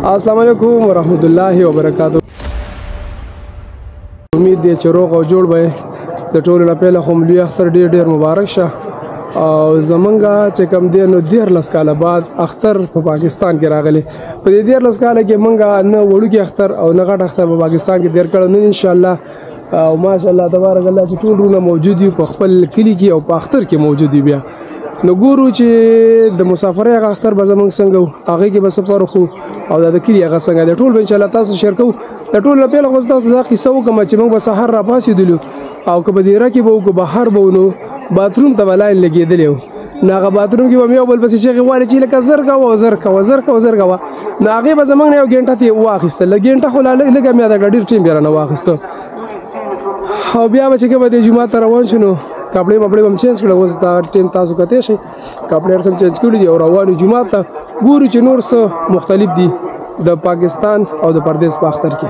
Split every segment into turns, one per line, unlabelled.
السلام علیکم ورحمۃ اللہ وبرکاتہ. امید دی چې روغ او جوړ به د ټولو نه پیله خو لوی اختر ډېر ډېر مبارک شه. او زمونږ چې کوم دی نو 14 کاله بعد اختر په پاکستان کې راغلی. په دې 14 کاله کې مونږ نه وړوکی اختر او نه غټ اختر په پاکستان کې تېر کړی. نن انشاءالله او ماشاءالله تبارک الله چې ټول ورونه موجود یو په خپل کلي کې او په اختر کې موجود یو. بیا نو ګورو چې د مسافرۍ هغه اختر به زمونږ څنګه و، هغې کې به سفر خو او د کلي هغه څنګه دی ټول به انشاءالله تاسو شیر کوو. د ټول نه پیله خو تاسو دا قصه وکړم چې موږ به سهار راپاڅېدلو او که په دیره کې به وو که بهر به نو باتروم ته به لاین لګېدلی و. نو هغه باتروم کې به مې یو بل پسې چغې والې چې لکه زر کوه زر کوه زر کوه زر کوه. نو هغې به زموږ نه یو ګنټه ترې واخیستل. ګنټه خو لا لږه مې یاده کړه، ډېر ټیم بیا رانه واخیستو. او بیا به چې کومه دی جومات ته روان شو نو کپړې مپړې به م چینج کړه. اوس دا ټیم تاسو کتی شئ کپړې هر څه م چینج کړي دي او روان یو جومات ته. ګورو چې نور څه مختلف دي د پاکستان او د پردیس په اختر کې.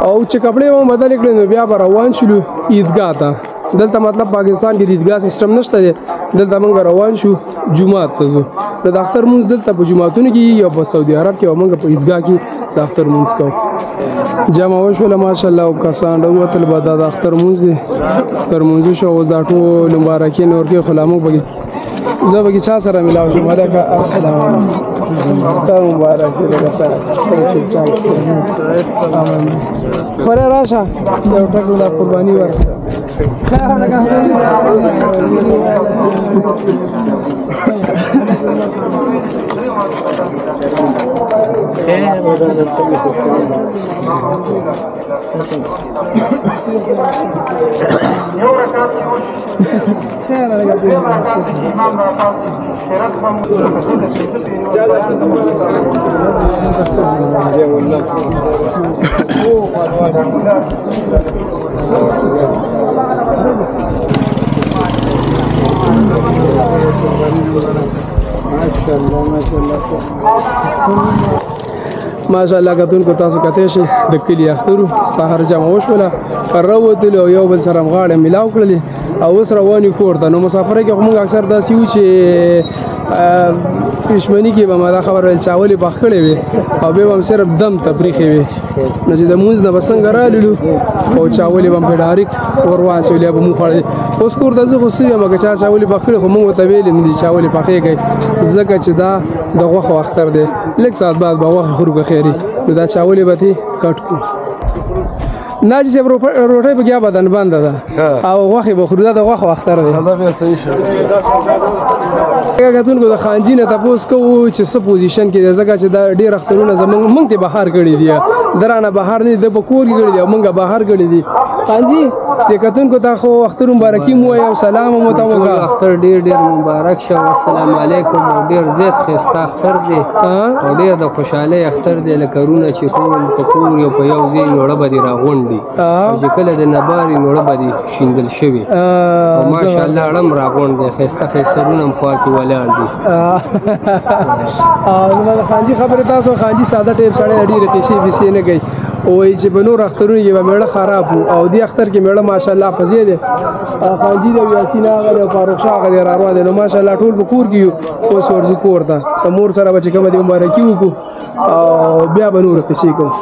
او چې کپړې مو بدلې کړې نو بیا به روان شولو عیدګاه ته. دلته مطلب پاکستان کې د عیدګاه سیستم نشته دی. دلته موږ روان شو جومات ته ځو. د اختر مونځ دلته په جوماتونو کې یا په سعودي عرب کې او موږ په عیدګاه کې د اختر مونځ کوو. جمع وشوله ماشاءالله او کسان راووتل به دا د اختر مونځ دی. اختر مونځ شو اوس دا ټول مبارکي نور کې خو لا موږ به زه به چا سره ملاو شم. هلکه السلام علیکم ستا مبارک دی لکه سره خورې راشه یو ټک له قرباني ورکړه. ماشاءالله کتونکو تاسو کتی شئ د کلي اخترو سهار جمع وشوله راووتلو او یو بل سره م غاړې میلاو کړلې او اوس روان یو کور ته. نو مسافرۍ کې خو موږ اکثر داسې وو چې پښمني کې به ما دا خبره ویل چاولې پخ کړې وې او بیا به م صرف دم تپریخې وې. نو چې د مونځ نه به څنګه راللو او چاولې به م پرې ډایرک ور واچولې به مو خوړلې. اوس کور ته زه خو څه یم که چا چاولې پخ کړې خو موږ ورته ویلې نه دي چاولې پخې کوئ ځکه چې دا د غوښو اختر دی. لږ ساعت بعد به غوښې خورو که خیري نو دا چاولې به ترې کټ کړو. ناجي صاحب روټۍ په کې بدن بنده ده او غوښې به خورو. دا د غوښو اختر دی. کتونکو د خانجي نه تپوس کوو چې څه پوزیشن کې دی ځکه چې دا ډېر اخترونه موږ ته بهر کړي دي. د رانه بهر نه دي د په کور کې کړي دي او موږ بهر کړي دي. خانجي د کتونکو ته خو اختر مبارکي مو وایي او سلام مو ته وکړه.
اختر ډېر ډېر مبارک شه. السلام علیکم. او ډېر زیات ښایسته اختر دی او ډېر د خوشحالۍ اختر دی. لکه رونه چې ټول په کور یو په یو ځای نوړه به دې راغونډي او چې کله د نبارې نوړه به دې شیندل شوي او ماشاءالله اړم راغونډ دی. ښایسته ښایسته رونه هم خوا کې ولاړ دي.
زما د خانجي خبرې تاسو خانجي ساده ټیپ سړی ډېرې پیسې پیسې نه کوي. وایي چې په نور اخترونو کې به میړه خراب وو او دې اختر کې میړه ماشاءالله پځې دی. خانجي دی او یاسین هغه دی او فاروق شاه هغه دی را روان دی. نو ماشاءالله ټول په کور کې یو. اوس ورځو کور ته په مور سره به چې کومه دې مبارکي وکړو او بیا به نور پیسې کوو.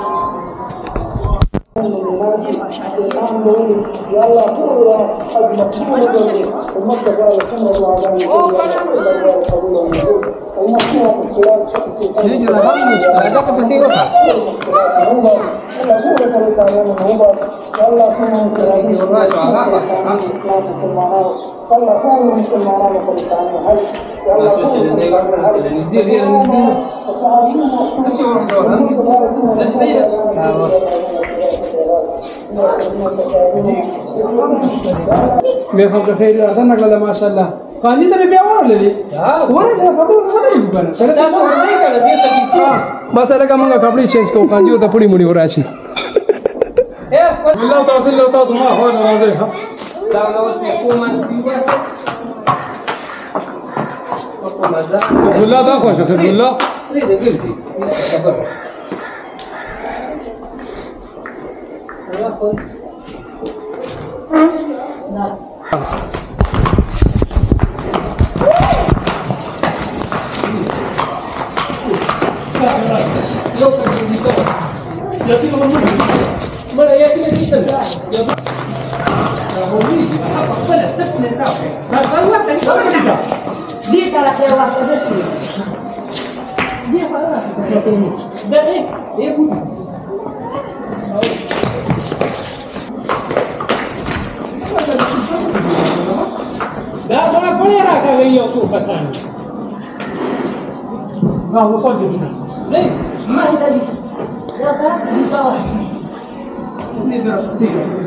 مې خو که خیر راته نه کړله ماشاءالله. خانجي ته مې بیا وړللې ورشه په ټول خبرې وکړه. بس هلکه موږ کپړې چینج کوو. خانجي ورته پړي مړي وراشي. تاسو ما خوا نه راځئ. خدمالله دا خوښه خدمالله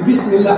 بسم الله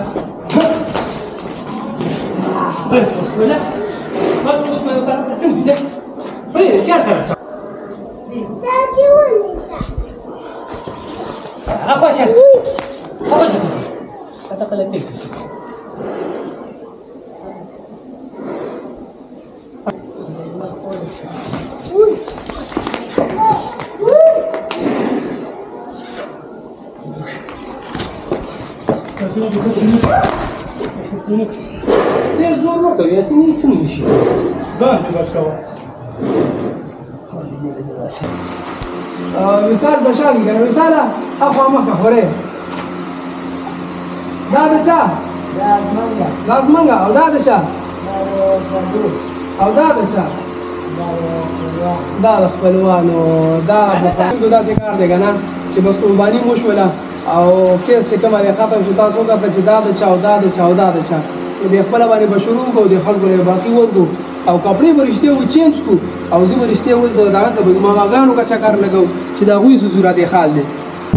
مثال بشال کنه مثال اخو مخه خوره دا د چا لازمنګا او دا د چا او دا د چا دا د خپلوانو دا د داسې کار دی کنه چې بس قرباني مو شوله او کیس چې کومه ختم شو تاسو کا چې دا د چا او دا د چا او دا د چا د خپل باندې بشرو کو د خلکو له باقي ورکو او کپڑے ورشته و چینج کو او زه ورشته وز د دغه په ماغانو کا چکر لګاو چې دا غوي صورت حال دی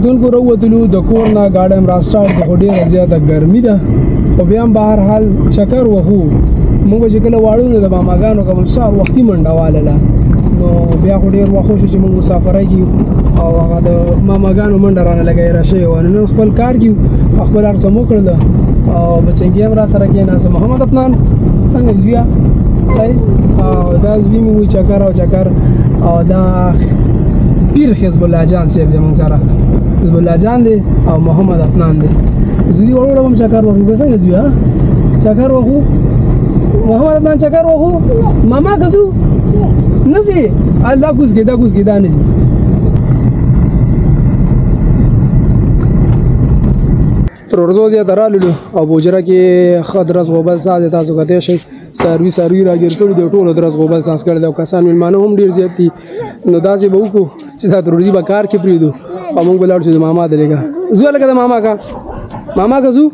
دونکو وروتلو د کور نه ګاډم راستارټ د ډیره زیاته ګرمي ده او بیا هم بهر حال چکر وخو موږ چې کله واړو د ماغانو کوم سار وختي منډواله نو بیا خو ډیر وخو چې موږ مسافرای کیو او هغه د ماغانو منډه رانه لګای راشه او نن خپل کار کیو خپل هر سمو کړل او بچنګي هم را سره کې ناس محمد افنان څنګه زویا او دا زوی مو چکر او چکر او دا پیر حزب الله جان سیب دی موږ سره حزب الله جان دی او محمد افنان دی زوی وړو هم چکر وکړو څنګه زویا چکر وکړو محمد افنان چکر وکړو ماما کسو نسی الله کوس کې دا نسی ترورزو زیات رالو او بوجره کې خدرس غوبل ساز تاسو کته شي سرویس راګر کړی د ټولو درس غوبل ساز کړل او کسان ملمانه هم ډیر زیات دي نو داسې به وکړو چې دا ترورزي به کار کې پریدو او موږ بلار شو ماما دلګه زو لګه ماما کا زو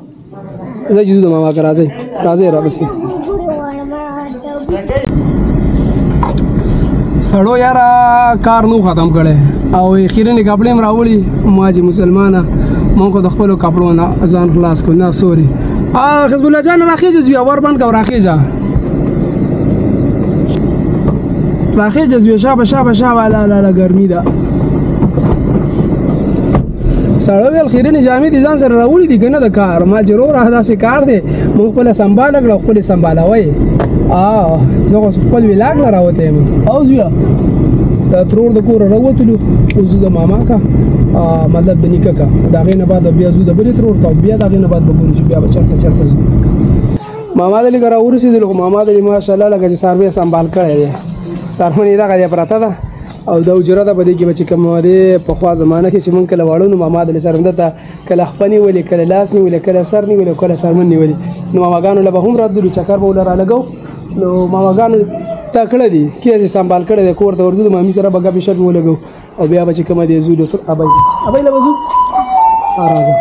زه جزو د ماما کا راځي را بسي سړو یارا کار نو ختم کړي او اخیرنه کپڑے راوړي ما چې مسلمانه مونږ د خپل کپړو نه ځان خلاص کو نه سوري حزب الله جان راخیږي زوی اور باندې کو راخیږي زوی شابه لا ګرمي ده سړو ول خیرنه جامې دي ځان سره راوړي دي کنه د کار ما ضرور داسې کار دی مونږ خپل سنبال کړو خپل سنبالوي زه خپل ویلاګ راوته او زوی دا ترور د کور راوتلو او زه د ماما کا مطلب د نیکه کا دا غینه بعد بیا زو د بری ترور کا بیا دا غینه بعد به چې بیا چرته ماما دلی کرا ورسېدل ماما دلی ماشاءالله لکه چې سروې سنبال کړی سرمنې دا غیا پراته ده او دا وجره ده بده کې چې کوم دی په خوا زمانه کې چې مونږ کله واړو نو ماما دلی سره ده کله خپنی ولې کله لاس نه ولې کله سر نه ولې کله سرمن نه ولې نو ماګانو له به هم راتلو چکر به ولر لګاو نو ماګانو تکړه دي کې چې سنبال کړی د کور ته ورځو مامي سره بګا بشټ ولګو او بیا به چې کوم دی زو د ابای له وځو راځه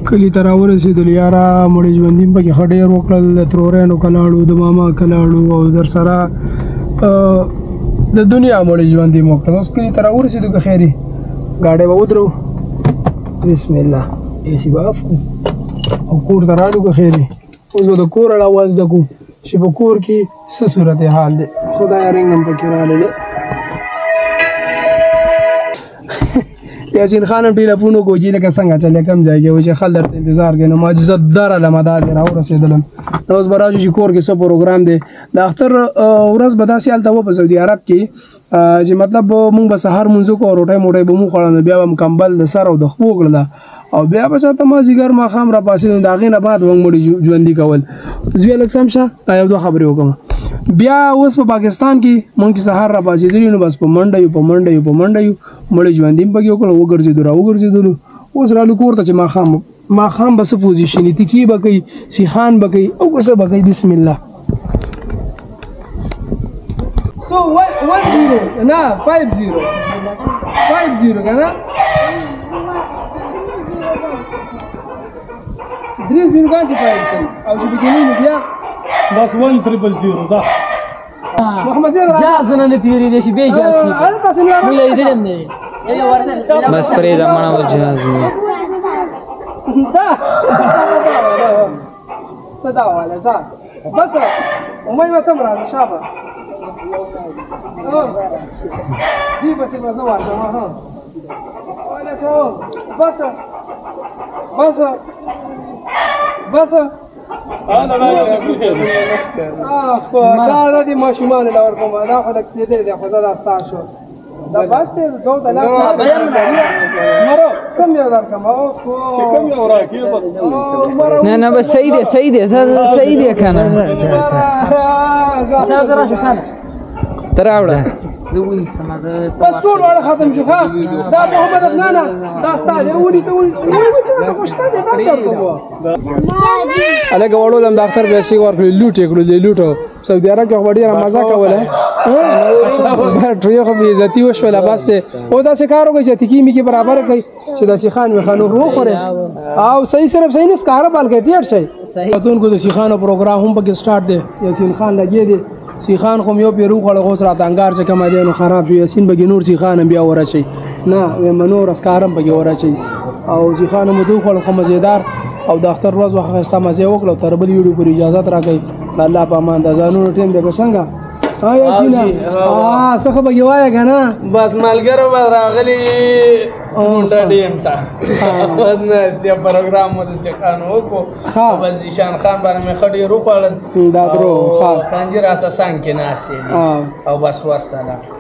کلی تر ورسېدل یارا مړ ژوندیم په کې خډې روکړل ترورانو کلاړو د ماما کلاړو او در سره د دنیا مړ ژوندې موکړل اوس کلی تر ورسېدو که خیري گاډي به ودرو بسم الله ایسی باف او کور ته راړو که خیري اوس به د کور اواز دکو چې په کور کې څه صورت حال دی خدای رنګم پکې راغلی یاسین خان ټلیفون وکړو لکه څنګه چلې کم ځای کې و چې خل درته انتظار کوي نو معجزه دار علامه را ورسېدلم نو اوس به راځو چې کور کې څه پروګرام دی د اختر ورځ به داسې هلته و په سعودي عرب کې چې مطلب مونږ به سهار مونځ کوو روټۍ موټۍ به مو خوړل بیا به مکمل د سر او د خپو کړله او بیا به چاته مازدیګر ماښام را پاسېدو د هغې نه بعد موږ مړي ژوندي کول زوی لږ سم شه دا یو دوه خبرې وکړم بیا اوس په پاکستان کې مونږ چې سهار را پاسېدلي نو بس په منډه یو مړی ژوندي هم پکې وکړه وګرځېدو را وګرځېدلو اوس رالو کور ته چې ماښام به څه پوزیشن تکي به کوي سیخان به کوي او څه به کوي بسم الله So 1-0 نه 5-0 که نه 3-0 کان چې فایل شي او چې بګینې بیا
بس 1-0 دا
محمد زید
جاز نه تیری دي شي به جاسي
انا تاسو نه
مولای دې نه بس پرې دا مړو جاز
دا ولا زاد بس وما ما تمر هذا شابه دي بس المزوع ها ولا كون بس
انا لا شايف
دا دي ماشومان دا ورکوم دا خو د کسیدل دی خو زدا ستا شو دا بس ته دوه د لاس مرو کم یو درکم او
كم يا وراكي بس
نه بس صحیح دی صحیح دی کنه استاد راشه سنه تراوړه
بس ټول واړه ختم شو ها دا محمد افنانه دا ستاله ونی سوي څه خوشته دي دا چرته وو الګ وړو لم داختر به سي ورکړي لوټ کړو لوټو سعودي عرب کې وړي مزه کوله ټریو خو به عزت وشول بس ته او دا څه کارو کوي چې تکی می کې برابر کوي چې دا شيخان وخانو هو خوره او صحیح صرف صحیح نه کار بال کې ډیر شي خاتون کو د شيخانو پروګرام هم پکې سٹارټ دی یاسین خان لګي دی سیخان خو یو پیرو خړ غوس را تنګار چې کوم دی نو خراب شي یاسین بګی نور سیخان بیا ورچي نه منور اسکارم بګی ورچي او سیخان مو دوه خړ خو مزیدار او د اختر ورځ واخه استا مزه وکړو تر بل ویډیو پر اجازه راکړي الله په امان د ځانو ټیم دغه څنګه یاسین څه بګی وای کنه
بس مالګره به راغلی مونډه ډیم تا ودنه چې پروګرام مو د څخانو کو بس ځان خان باندې مې خډي رو پړل
دا درو
خان جی را اساسان کې ناسي او بس والسلام